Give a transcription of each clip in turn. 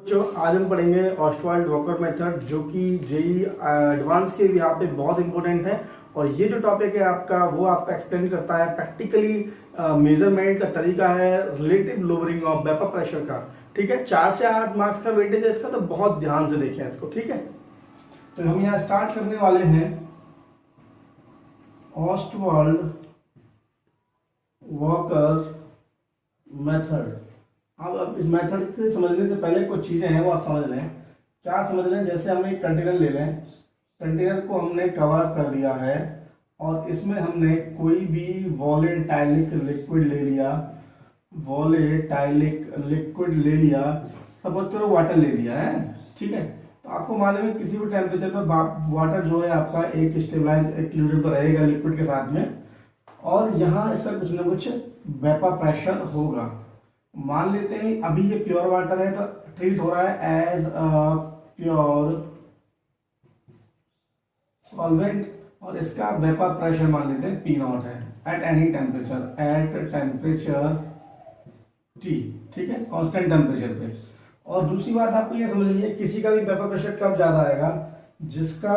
जो आज हम पढ़ेंगे ऑस्वाल्ड वॉकर मेथड, जो कि जेई एडवांस के यहाँ पे बहुत इंपॉर्टेंट है। और ये जो टॉपिक है आपका, वो आपका एक्सप्लेन करता है प्रैक्टिकली मेजरमेंट का तरीका है relative lowering of vapour pressure का। ठीक है, 4 से 8 मार्क्स का वेटेज है इसका, तो बहुत ध्यान से देखें इसको। ठीक है, तो हम यहाँ स्टार्ट करने वाले हैं ऑस्वाल्ड वॉकर मेथड। अब इस मेथड से समझने से पहले कुछ चीजें हैं वो आप समझ लें। क्या समझ लें? जैसे हम एक कंटेनर ले लें, कंटेनर को हमने कवर कर दिया है और इसमें हमने कोई भी वोलेटाइलिक लिक्विड ले लिया, वोलेटाइलिक लिक्विड ले लिया, सपोज करो वाटर ले लिया है। ठीक है, तो आपको मालूम है किसी भी टेम्परेचर पर वाटर जो है आपका एक स्टेबलाइज इक्विलिब्रियम पर रहेगा लिक्विड के साथ में, और यहाँ इसका कुछ ना कुछ वेपर प्रेशर होगा। मान लेते हैं अभी ये प्योर वाटर है तो ट्रीट हो रहा है एज अ प्योर सॉल्वेंट, और इसका वेपर प्रेशर मान लेते हैं P0 है at any temperature, at temperature T। ठीक है, कांस्टेंट टेम्परेचर पे। और दूसरी बात आपको ये समझिए, किसी का भी वेपर प्रेशर कब ज्यादा आएगा? जिसका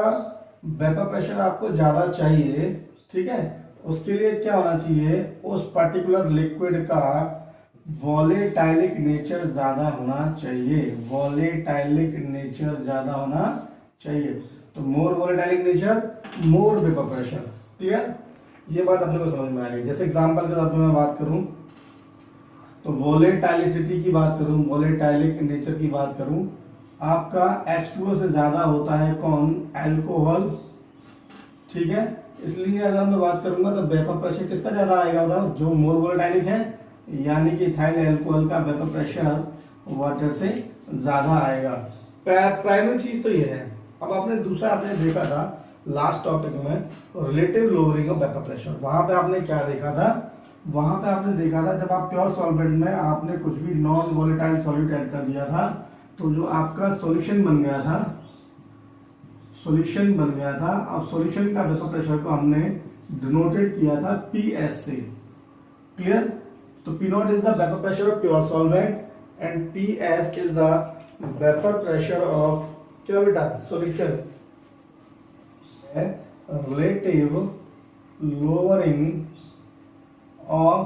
वेपर प्रेशर आपको ज्यादा चाहिए, ठीक है, उसके लिए क्या होना चाहिए? उस पर्टिकुलर लिक्विड का वोलेटाइलिक नेचर ज्यादा होना चाहिए, वोलेटाइलिक नेचर ज्यादा होना चाहिए। तो मोर वोलेटाइलिक नेचर, मोर वेपर प्रेशर। क्लियर? ये बात अपने को समझ में आ गई। जैसे एग्जांपल के साथ मैं बात करूं तो वोलेटाइलिसिटी की बात करूं, वोलेटाइलिक नेचर की बात करूं, आपका H2O से ज्यादा होता है कौन? अल्कोहल। ठीक है, इसलिए अगर मैं बात करूंगा तो वेपर प्रेशर किसका ज्यादा आएगा? बताओ, जो मोर वोलेटाइलिक है, यानी कि इथाइल अल्कोहल का वेपर प्रेशर वाटर से ज्यादा आएगा। प्राइमरी चीज तो ये है। अब आपने दूसरा आपने देखा था लास्ट टॉपिक में relative lowering of vapour pressure. वहां पे आपने क्या देखा था? वहां पे आपने देखा था जब आप प्योर सॉल्वेंट में आपने कुछ भी नॉन वोलेटाइल सॉल्यूट ऐड कर दिया था, तो जो आपका सॉल्यूशन बन गया था, सॉल्यूशन बन गया था, अब सॉल्यूशन का वेपर प्रेशर को हमने डिनोटेड किया था PS से। क्लियर? तो P0 is the vapor pressure of pure solvent and PS is the vapor pressure of क्या बेटा? solution। relative lowering of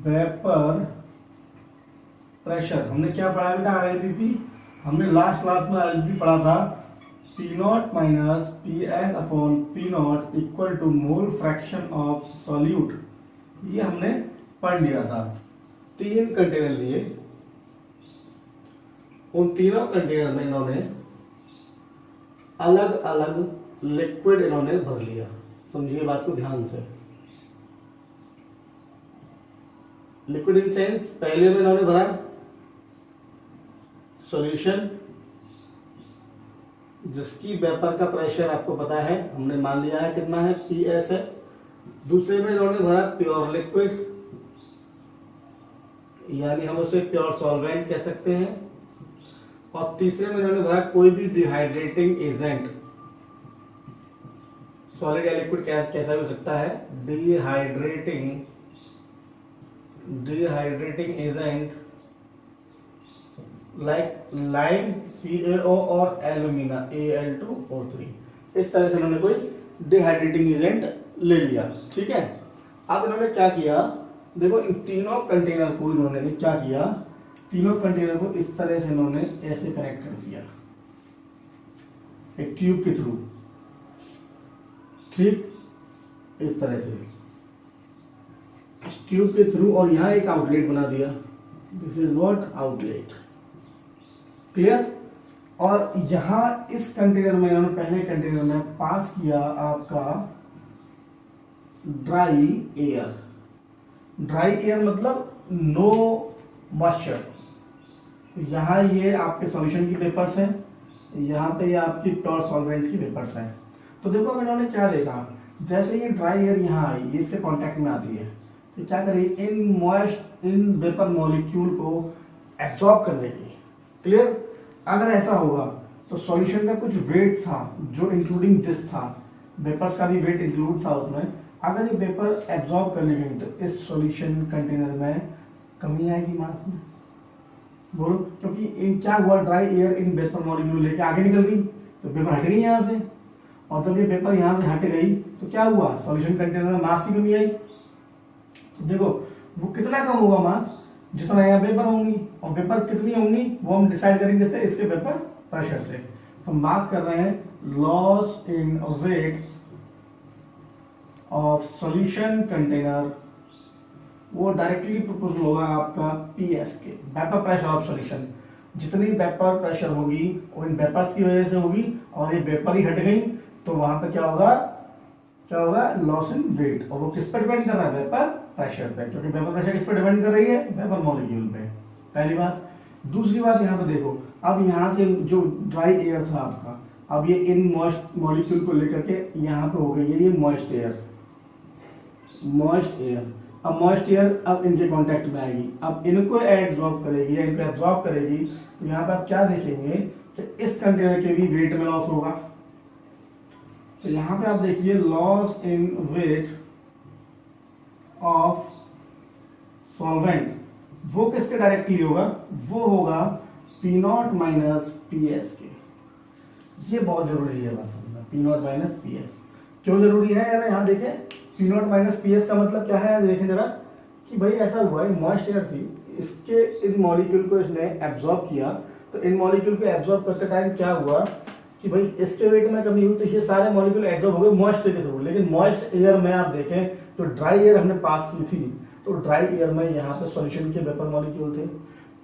vapor pressure। हमने क्या पढ़ा बेटा? RLPP। हमने लास्ट क्लास में RLPP पढ़ा था, P0 minus PS upon P0 equal to mole fraction of solute। ये हमने पढ़ लिया था। 3 कंटेनर लिए, उन तीनों कंटेनर में इन्होंने अलग अलग लिक्विड इन्होंने भर लिया। समझिए बात को ध्यान से। लिक्विड इन सेंस, पहले में इन्होंने भरा सॉल्यूशन जिसकी वेपर का प्रेशर आपको पता है, हमने मान लिया है कितना है? PS है। दूसरे में इन्होंने भरा प्योर लिक्विड, यानी हम उसे प्योर सॉल्वेंट कह सकते हैं। और तीसरे में इन्होंने भरा कोई भी डिहाइड्रेटिंग एजेंट, सॉलिड या लिक्विड कैसा भी हो सकता है, dehydrating agent like lime CaO और एल्यूमिना Al2O3। इस तरह से इन्होंने कोई डिहाइड्रेटिंग एजेंट ले लिया। ठीक है, अब इन्होंने क्या किया? देखो, इन तीनों कंटेनर को इन्होंने क्या किया? तीनों कंटेनर को इस तरह से इन्होंने ऐसे कनेक्ट कर दिया एक ट्यूब के थ्रू। ठीक, इस तरह से इस ट्यूब के थ्रू, और यहां एक आउटलेट बना दिया। This is what? Outlet. Clear? और यहां इस कंटेनर में इन्होंने पहले कंटेनर में पास किया आपका ड्राई एयर। ड्राई एयर मतलब नो मॉइस्चर। यहाँ ये आपके सॉल्यूशन की पेपर्स हैं, यहाँ पे ये आपकी प्योर सॉल्वेंट की पेपर्स हैं। तो देखो अब इन्होंने क्या देखा, जैसे ये ड्राई एयर यहाँ आई, ये इससे कांटेक्ट में आती है, तो क्या करेगी? इन वेपर मॉलिक्यूल को एब्जॉर्ब कर लेगी। क्लियर? अगर ऐसा होगा तो सॉल्यूशन का कुछ वेट था जो इंक्लूडिंग दिस था, वेपर्स का भी वेट इंक्लूड था उसमें। अगर ये वेपर एब्जॉर्ब कर ली गई तो इस सॉल्यूशन कंटेनर में कमी आएगी मास में। बोलो, क्योंकि इन क्या हुआ, dry air in vapour molecule लेके आगे निकल गई तो पेपर हट गई यहाँ से, और जब ये पेपर यहाँ से हट गई तो क्या हुआ, सॉल्यूशन कंटेनर में मास की कमी आई। तो देखो वो कितना कम होगा मास, जितना यहाँ पेपर होंगी, और पेपर कितनी होंगी वो हम डिसाइड करेंगे से इसके पेपर प्रेशर से। तो हम बात कर रहे हैं loss in weight of solution container, वो डायरेक्टली प्रोपोर्शनल होगा आपका पीएस के, वेपर प्रेशर ऑफ सॉल्यूशन। जितनी वेपर प्रेशर होगी वो इन वेपर्स की वजह से होगी, और ये वेपर ही हट गई तो वहां पे क्या होगा, लॉस इन वेट। और वो किस पर डिपेंड कर रहा है, वेपर प्रेशर पे, क्योंकि वेपर प्रेशर किस पर डिपेंड कर रही है, वेपर मॉलिक्यूल पे, पहली बात। दूसरी बात यहाँ पे देखो, अब यहाँ से जो ड्राई एयर था आपका, अब ये इन मॉइस्ट मॉलिक्यूल को लेकर के यहाँ पे हो गई है ये मॉइस्ट एयर, अब मॉइस्ट एयर अब इनके कांटेक्ट में आएगी, अब इनको एब्जॉर्ब करेगी या इनको एब्जॉर्ब करेगी, तो यहाँ पे आप क्या देखेंगे कि इस कंटेनर के भी वेट में लॉस होगा। तो यहाँ पे आप देखिए loss in weight of solvent, वो किसके डायरेक्टली होगा, वो होगा P naught minus P S के। ये बहुत जरूरी है बात समझना, P naught minus P S क्यों जरूरी है यार, यहाँ देखें P naught minus P S का मतलब क्या है, देखें जरा कि भाई ऐसा हुआ है मॉइस्ट एयर थी, इसके इन मॉलिक्यूल को इसने एब्जॉर्ब किया, तो इन मॉलिक्यूल को एब्जॉर्ब करते टाइम क्या हुआ कि भाई इसके वेट में कमी हुई, तो ये सारे मॉलिक्यूल एब्जॉर्ब हो गए मॉइस्ट एयर के थ्रू। लेकिन मॉइस्ट एयर में आप देखें जो ड्राई एयर हमने पास की थी, तो ड्राई एयर में यहाँ पे सॉल्यूशन के वेपर मॉलिक्यूल थे,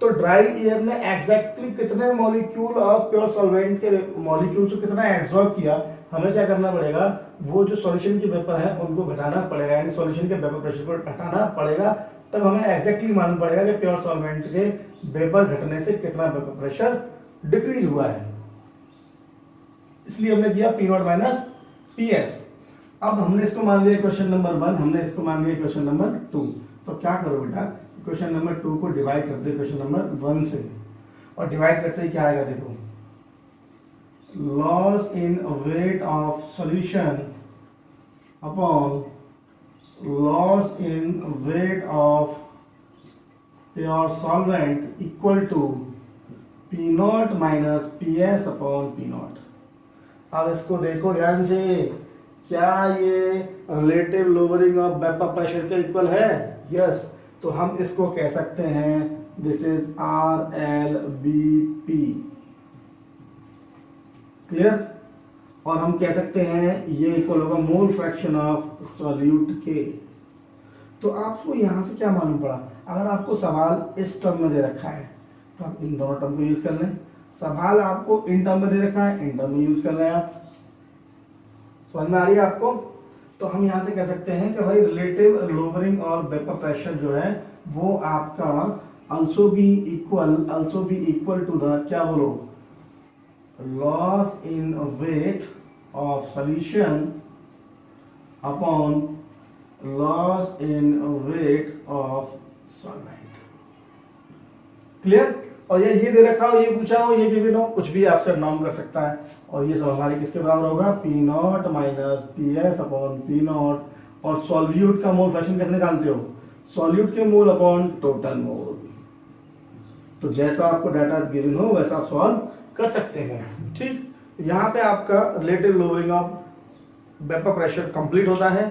तो ड्राई एयर ने एग्जैक्टली कितने मॉलिक्यूल ऑफ प्योर सॉल्वेंट के मॉलिक्यूल से कितना एब्जॉर्ब किया, हमें क्या करना पड़ेगा, वो जो सॉल्यूशन के वेपर है उनको घटाना पड़ेगा, यानी सॉल्यूशन के वेपर प्रेशर को घटाना पड़ेगा, तब हमें एग्जैक्टली मालूम पड़ेगा कि प्योर सॉल्वेंट के वेपर घटने से कितना वेपर प्रेशर डिक्रीज हुआ है। इसलिए हमने किया P naught minus P S. अब हमने इसको मान लिया क्वेश्चन नंबर 1, हमने इसको मान लिया क्वेश्चन नंबर 2, तो क्या करो बेटा, क्वेश्चन नंबर 2 को डिवाइड कर दे क्वेश्चन नंबर 1 से, और डिवाइड करते ही क्या आएगा देखो, loss in weight of solution upon loss in weight of pure solvent equal to P naught minus P S upon P naught. अब इसको देखो ध्यान से, क्या ये relative lowering of vapour pressure के इक्वल है, यस, तो हम इसको कह सकते हैं this is R L B P, clear. और हम कह सकते हैं ये इक्वल होगा मोल फ्रैक्शन ऑफ सॉल्यूट के। तो आपको यहां से क्या मालूम पड़ा, अगर आपको सवाल इस टर्म में दे रखा है तो आप इन दोनों टर्म को यूज कर लें, सवाल आपको इन टर्म में दे रखा है इन टर्म में यूज कर लें, आप समझ में आ रही है आपको। तो हम यहां से कह सकते हैं कि भाई रिलेटिव लोअरिंग और वेपर प्रेशर जो है वो आपका also be equal to the क्या बोलो, loss in weight of solution upon loss in weight of solvent, clear. और ये दे रखा हो, ये पूछा हो, ये गिवन हो, कुछ भी आपसे नाम कर सकता है, और ये सब हमारे किसके बराबर होगा, P naught minus P S upon P not. और सॉल्यूट का मोल फ्रैक्शन कैसे निकालते हो, सॉल्यूट के मोल अपॉन टोटल मोल। तो जैसा आपको डाटा गिवन हो वैसा आप सॉल्व कर सकते हैं, ठीक। यहाँ पे आपका relative lowering of vapour pressure complete होता है।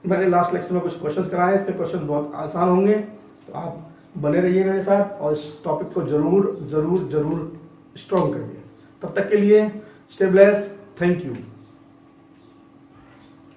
मैंने लास्ट लेक्चर में कुछ क्वेश्चंस कराए, इसके क्वेश्चन बहुत आसान होंगे, तो आप बने रहिए मेरे साथ और इस टॉपिक को जरूर जरूर जरूर स्ट्रॉन्ग करिए। तब तक के लिए स्टे ब्लेस्ड, थैंक यू।